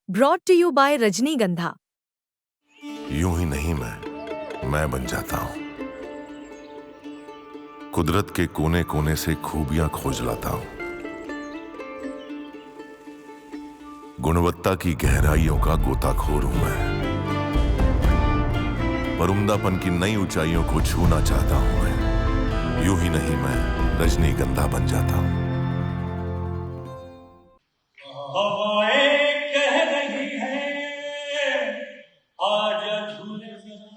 Brought to you by रजनीगंधा। यूं ही नहीं मैं बन जाता हूं। कुदरत के कोने कोने से खूबियां खोज लाता हूं। गुणवत्ता की गहराइयों का गोताखोर हूं मैं, पर उम्दापन की नई ऊंचाइयों को छूना चाहता हूं मैं। यूं ही नहीं मैं रजनीगंधा बन जाता हूं। हवाएं कह रही हैं आजा झूले जरा,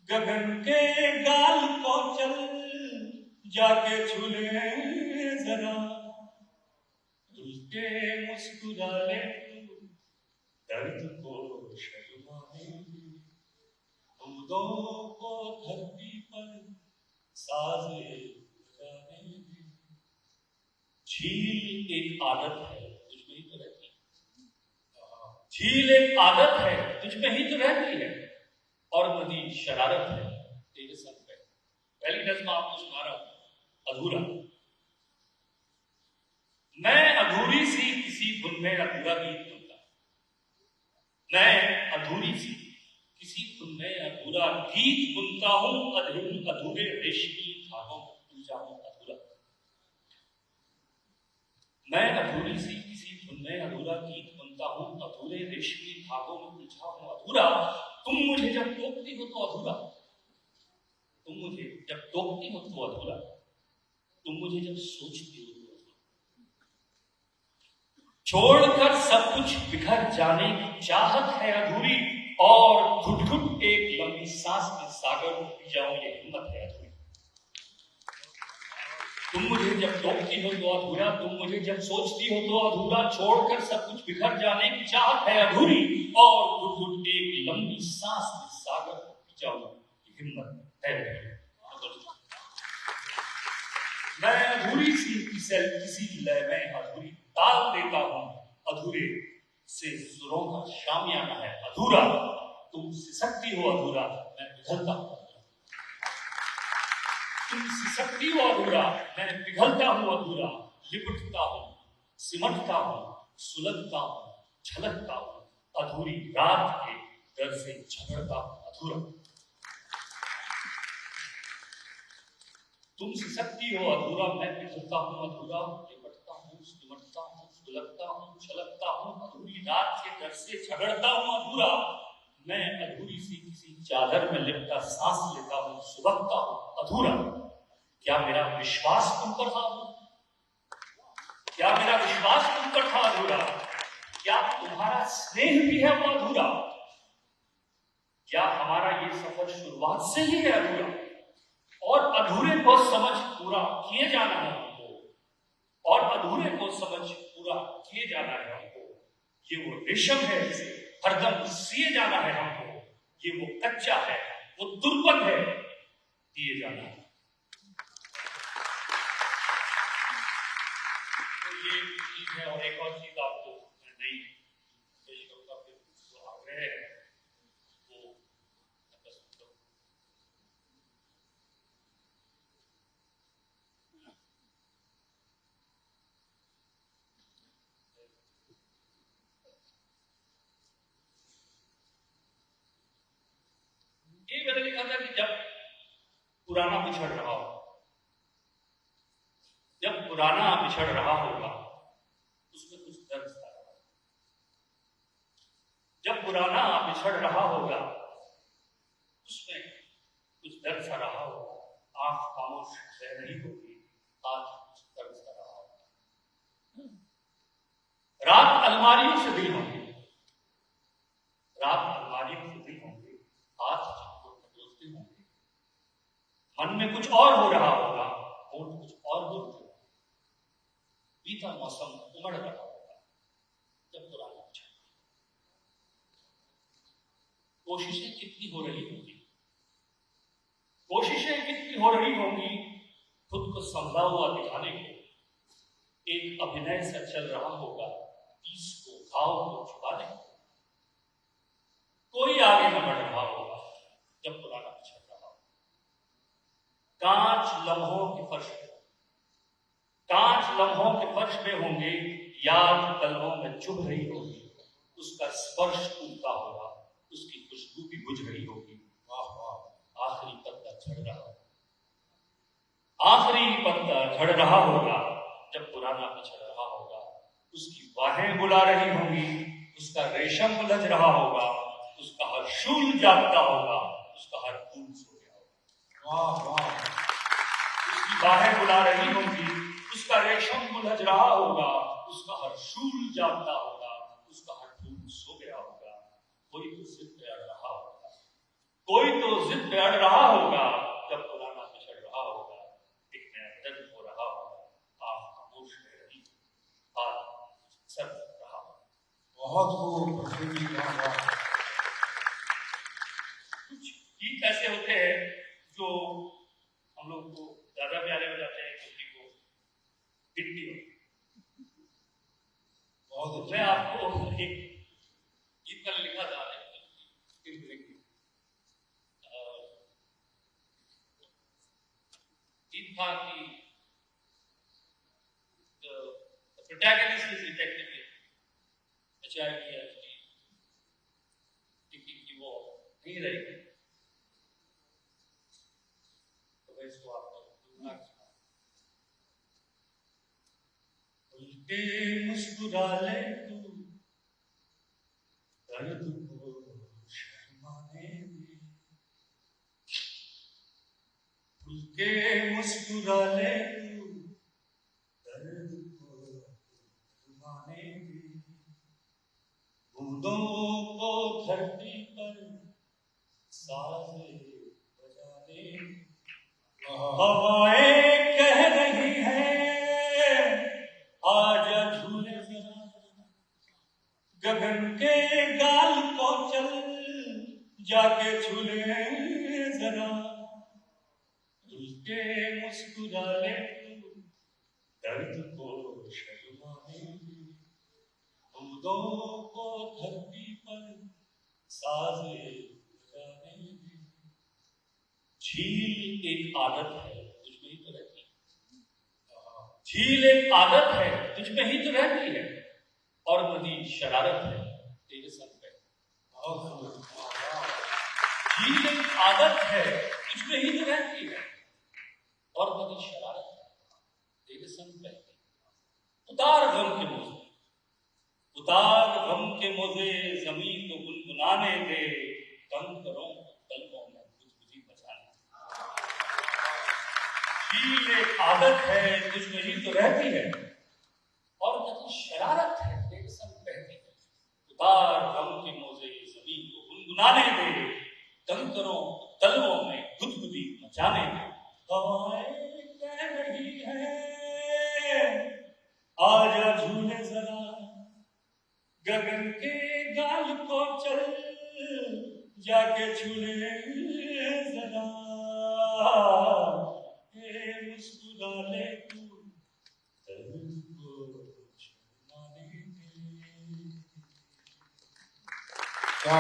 गगन के गाल को चल जाके झूले जरा, खुल के मुस्कुरा ले दर्द को शर्माने, उम्मीदों को धरती पर साजे बजाने। झील एक आदत है तुझ में ही तो रहती है, झील एक आदत है तुझ में ही तो रहती है, और नदी शरारत है तेरे संग पे। पहली नज़्म आपको सुना रहा हूं, अधूरा। मैं अधूरी सी किसी धुन में अधूरा गीत सुनता, मैं अधूरी सी किसी धुन में अधूरा गीत बुनता हूं, अधूरे रेशमी धागों में उलझा हूं अधूरा। मैं अधूरी सी किसी धुन में अधूरा गीत बुनता हूं, अधूरे रेशमी धागों में उलझा हूं अधूरा। तुम मुझे जब टोकती हो तो अधूरा, तुम मुझे जब टोकती हो तो अधूरा, तुम मुझे जब सोचती हो तो अधूरा। छोड़कर सब कुछ बिखर जाने की चाहत है अधूरी, और घुट घुट एक लंबी सांस में सागर को पी जाऊं ये हिम्मत है अधूरी। तुम मुझे जब टोकती हो तो अधूरा, तुम मुझे जब सोचती हो तो अधूरा, छोड़कर सब कुछ बिखर जाने की चाहत है अधूरी, और घुट घुट एक लंबी सांस में सागर को पी जाऊं ये हिम्मत है अधूरी। मैं अधूरी सी किसी लय में अधूरी ताल देता हूं, अधूरे से सुरों का शामियाना है अधूरा। तुम सिसकती हो अधूरा, मैं पिघलता हूं। तुम सिसकती हो अधूरा, मैं पिघलता हूं अधूरा, लिपटता हूं, सिमटता हूं, सुलगता हूं, छलकता हूं अधूरी रात के डर से झगड़ता हूं अधूरा। तुम सिसकती हो अधूरा, मैं पिघलता हूं अधूरा, लिपटता हूं, सिमटता हूं, सुलगता हूं, छलकता हूं अधूरी रात के डर से झगड़ता हूं अधूरा। मैं अधूरी सी किसी चादर में लिपटा सांस लेता हूं, सुबकता हूं अधूरा। क्या मेरा विश्वास तुम पर था अधूरा? क्या मेरा विश्वास तुम पर था अधूरा? क्या तुम्हारा स्नेह भी है वो अधूरा? क्या हमारा ये सफर शुरुआत से ही है अधूरा? और अधूरे को समझ पूरा किए जाना है हमको, और अधूरे को समझ पूरा किए जाना है हमको। ये वो रेशम है जिसे हरदम सिए जाना है हमको, ये वो कच्चा है, वो दुर्बल है, दिए जाना है। तो ये चीज है, और एक और चीज आपको नहीं पेश करूंगा, फिर जो आग्रह है वो ये मैंने लिखा था कि जब पुराना बिछड़ रहा हो, जब पुराना बिछड़ रहा होगा उसमें कुछ दर्द सा रहा, जब पुराना बिछड़ रहा होगा उसमें कुछ दर्द सा रहा होगा, आंख खामोश रह रही होगी, आज कुछ दर्द सा रहा होगा। रात अलमारियों से दिल होंगे, रात अलमारियों से दिल होंगे, हाथ चिपको खटोलते होंगे, मन में कुछ और हो रहा होगा, होंठ कुछ और बोल रहे होंगे, बीता मौसम उमड़ रहा होगा जब पुराना बिछड़। कोशिशें कितनी हो रही होंगी, कोशिशें कितनी हो रही होंगी खुद को संभला हुआ दिखाने को, एक अभिनय सा चल रहा होगा तीस को घाव को छुपाने को। कोई आगे न बढ़ रहा होगा जब पुराना बिछड़ रहा होगा। कांच लम्हों के फर्श पे, कांच लम्हों के फर्श पे होंगे याद कलमों में चुभ रही होगी, उसका स्पर्श टूटता होगा, उसकी खुशबू भी बुझ रही होगी। वाह वाह, आखिरी पत्ता झड़ रहा होगा, आखिरी पत्ता झड़ रहा होगा, जब पुराना पिछड़ रहा होगा, उसकी बाहें बुला रही होंगी, उसका रेशम उलझ रहा होगा, उसका हर शूल जागता होगा, उसका हर फूल सो गया होगा। वाह वाह, उसकी बाहें बुला रही होंगी, उसका रेशम उलझ रहा होगा, उसका हर शूल जागता होगा, उसका हर फूल सो गया होगा। कोई तो जिद पे अड़ रहा होगा, कोई तो जिद पे अड़ रहा होगा, जब पुराना पिछड़ रहा होगा, एक नया दर्द हो रहा होगा, आँख खामोश रह रही, हाथ सर रहा होगा। बहुत खूब। कुछ गीत ऐसे होते हैं जो हम लोग को ज्यादा प्यारे हो जाते हैं, क्योंकि वो हिट नहीं होते। बहुत मैं आपको एक गीत का लिखा था, गीत था कि the protagonist is detective HIVFT, कि वो नहीं रहेगी, तो मैं इसको आपको खुल के मुस्कुरा ले तू, दर्द को शर्माने दे, खुल के मुस्कुरा ले तू, दर्द को शर्माने दे, बूंदों को धरती पर साज़े बजाने दे, हवाएं कह रही हैं आजा झूले जरा, गगन के गाल को चल जाके झूले जरा, खुल के मुस्कुरा ले तू, दर्द को शर्माने दे, बूंदों को धरती पर साज़े बजाने दे। झील एक आदत है, तुझ में ही तो रहती है, झील एक आदत है, तुझ में ही तो रहती है, और नदी शरारत है तेरे संग पे। झील एक आदत है, तुझ में ही तो रहती है, और नदी शरारत है तेरे संग पे। उतार गम के मोजे, उतार गम के मोजे, जमीन को गुनगुनाने दे, तंग करो तलवों में गुदगुदी बचाने। झील एक आदत है, तुझ में ही तो रहती है, और नदी शरारत है तेरे संग बहती है। उतार गम के मोजे, जमीन को गुनगुनाने दे, तंग करो तलवों में गुदगुदी मचाने दे। हवाएं कह रही है आजा झूले जरा, गगन के गाल को चल जाके झूले जरा, मुस्कुरा ले तू,